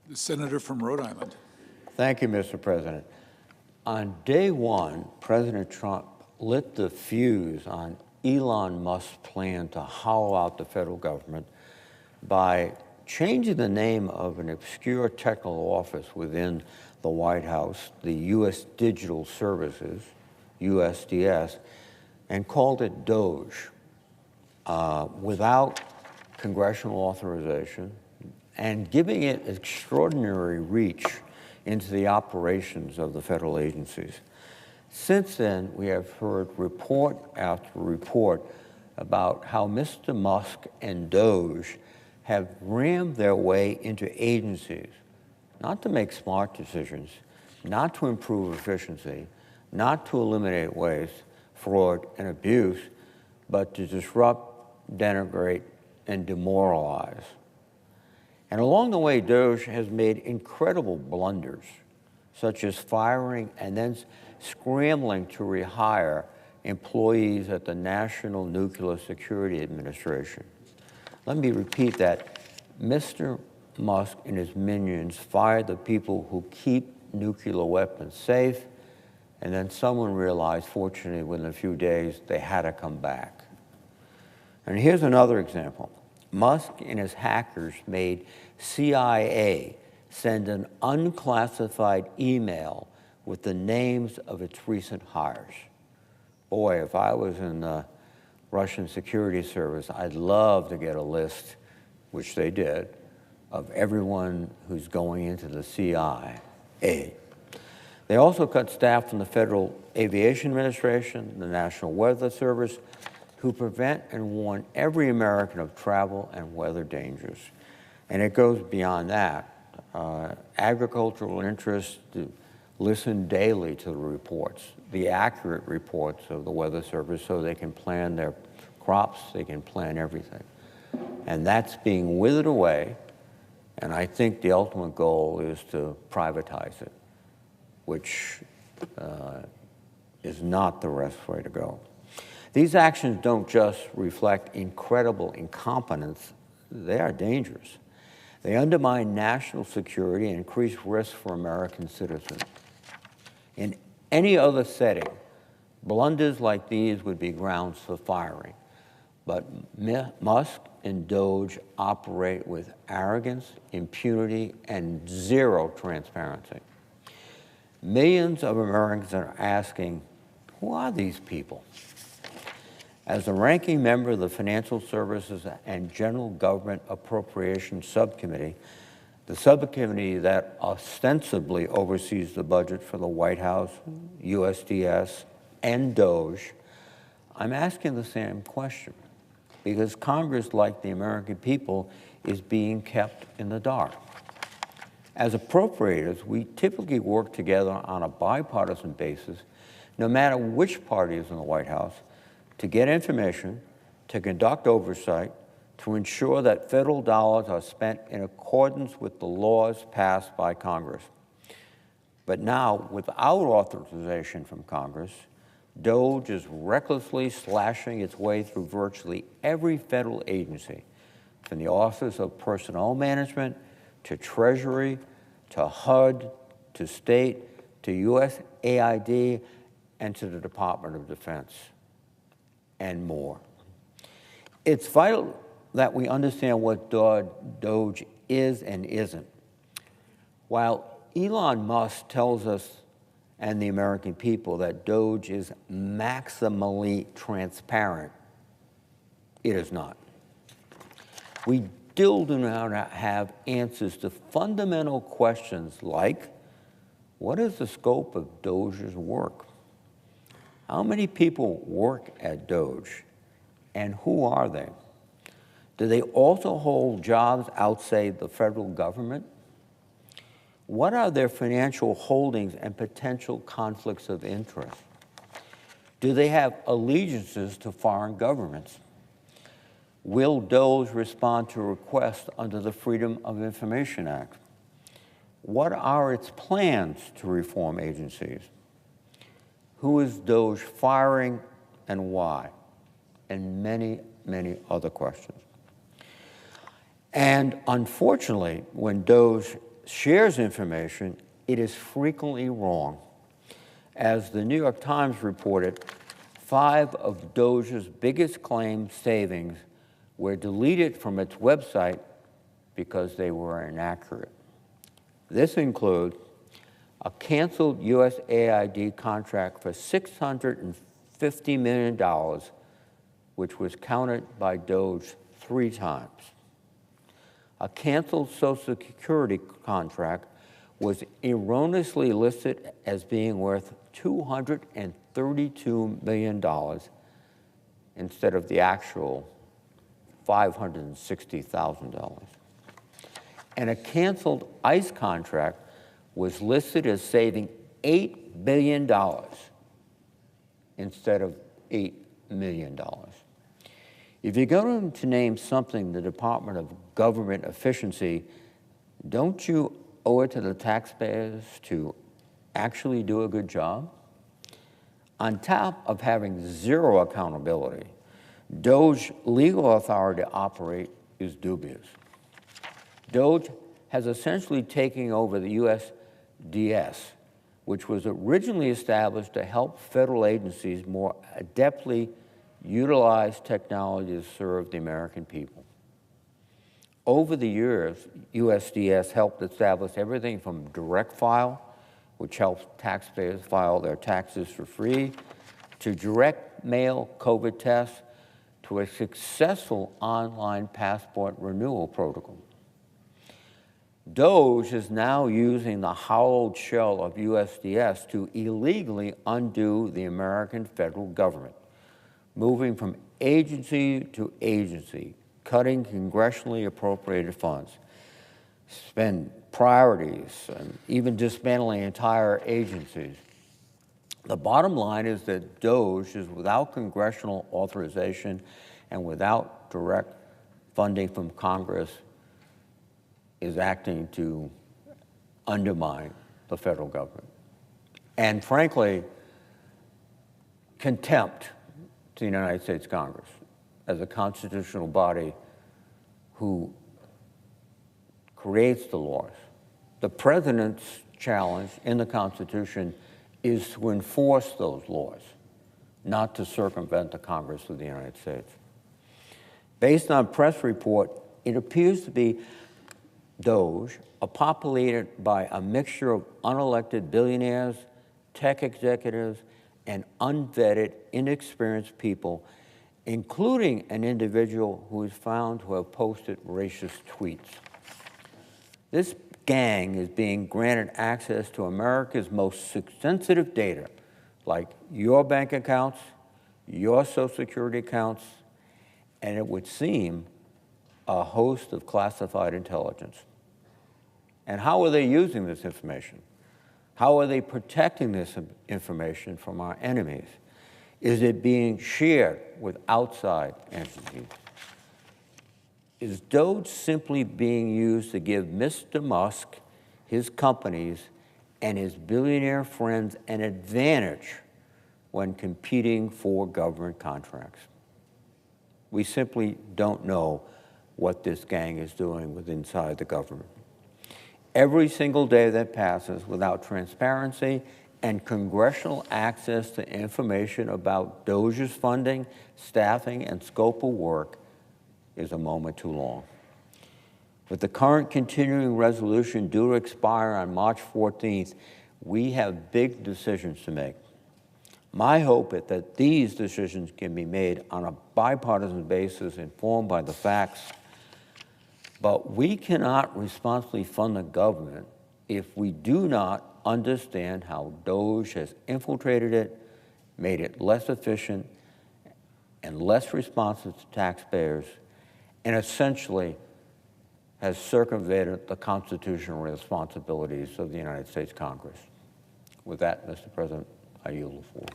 The senator from Rhode Island. Thank you, Mr. President. On day one, President Trump lit the fuse on Elon Musk's plan to hollow out the federal government by changing the name of an obscure technical office within the White House, the U.S. Digital Services, USDS, and called it Doge, without congressional authorization, and giving it extraordinary reach into the operations of the federal agencies. Since then, we have heard report after report about how Mr. Musk and Doge have rammed their way into agencies, not to make smart decisions, not to improve efficiency, not to eliminate waste, fraud, and abuse, but to disrupt, denigrate, and demoralize. And along the way, Doge has made incredible blunders, such as firing and then scrambling to rehire employees at the National Nuclear Security Administration. Let me repeat that. Mr. Musk and his minions fired the people who keep nuclear weapons safe, and then someone realized, fortunately, within a few days, they had to come back. And here's another example. Musk and his hackers made CIA send an unclassified email with the names of its recent hires. Boy, if I was in the Russian security service, I'd love to get a list, which they did, of everyone who's going into the CIA. They also cut staff from the Federal Aviation Administration, the National Weather Service, who prevent and warn every American of travel and weather dangers. And it goes beyond that. Agricultural interests listen daily to the reports, the accurate reports of the Weather Service, so they can plan their crops, they can plan everything. And that's being withered away, and I think the ultimate goal is to privatize it, which is not the best way to go. These actions don't just reflect incredible incompetence, they are dangerous. They undermine national security and increase risk for American citizens. In any other setting, blunders like these would be grounds for firing. But Musk and Doge operate with arrogance, impunity, and zero transparency. Millions of Americans are asking, who are these people? As the ranking member of the Financial Services and General Government Appropriations Subcommittee, the subcommittee that ostensibly oversees the budget for the White House, USDS, and Doge, I'm asking the same question, because Congress, like the American people, is being kept in the dark. As appropriators, we typically work together on a bipartisan basis, no matter which party is in the White House, to get information, to conduct oversight, to ensure that federal dollars are spent in accordance with the laws passed by Congress. But now, without authorization from Congress, Doge is recklessly slashing its way through virtually every federal agency, from the Office of Personnel Management to Treasury, to HUD, to State, to USAID, and to the Department of Defense, and more. It's vital that we understand what Doge is and isn't. While Elon Musk tells us and the American people that Doge is maximally transparent, it is not. We still do not have answers to fundamental questions like, what is the scope of Doge's work? How many people work at Doge, and who are they? Do they also hold jobs outside the federal government? What are their financial holdings and potential conflicts of interest? Do they have allegiances to foreign governments? Will Doge respond to requests under the Freedom of Information Act? What are its plans to reform agencies? Who is Doge firing and why? And many, many other questions. And unfortunately, when Doge shares information, it is frequently wrong. As the New York Times reported, 5 of Doge's biggest claimed savings were deleted from its website because they were inaccurate. This includes a canceled USAID contract for $650 million, which was counted by Doge 3 times. A canceled Social Security contract was erroneously listed as being worth $232 million instead of the actual $560,000. And a canceled ICE contract was listed as saving $8 billion instead of $8 million. If you're going to name something the Department of Government Efficiency, don't you owe it to the taxpayers to actually do a good job? On top of having zero accountability, Doge's legal authority to operate is dubious. Doge has essentially taken over the USDS, which was originally established to help federal agencies more adeptly utilize technology to serve the American people. Over the years, USDS helped establish everything from direct file, which helps taxpayers file their taxes for free, to direct mail COVID tests, to a successful online passport renewal protocol. Doge is now using the hollowed shell of USDS to illegally undo the American federal government, moving from agency to agency, cutting congressionally appropriated funds, spend priorities, and even dismantling entire agencies. The bottom line is that Doge is without congressional authorization and without direct funding from Congress is acting to undermine the federal government. And frankly, contempt to the United States Congress as a constitutional body who creates the laws. The president's challenge in the Constitution is to enforce those laws, not to circumvent the Congress of the United States. Based on press report, it appears to be Doge are populated by a mixture of unelected billionaires, tech executives, and unvetted, inexperienced people, including an individual who is found to have posted racist tweets. This gang is being granted access to America's most sensitive data, like your bank accounts, your Social Security accounts, and it would seem a host of classified intelligence. And how are they using this information? How are they protecting this information from our enemies? Is it being shared with outside entities? Is Doge simply being used to give Mr. Musk, his companies, and his billionaire friends an advantage when competing for government contracts? We simply don't know what this gang is doing inside the government. Every single day that passes without transparency and congressional access to information about Doge's funding, staffing, and scope of work is a moment too long. With the current continuing resolution due to expire on March 14th, we have big decisions to make. My hope is that these decisions can be made on a bipartisan basis informed by the facts, but we cannot responsibly fund the government if we do not understand how Doge has infiltrated it, made it less efficient and less responsive to taxpayers, and essentially has circumvented the constitutional responsibilities of the United States Congress. With that, Mr. President, I yield the floor.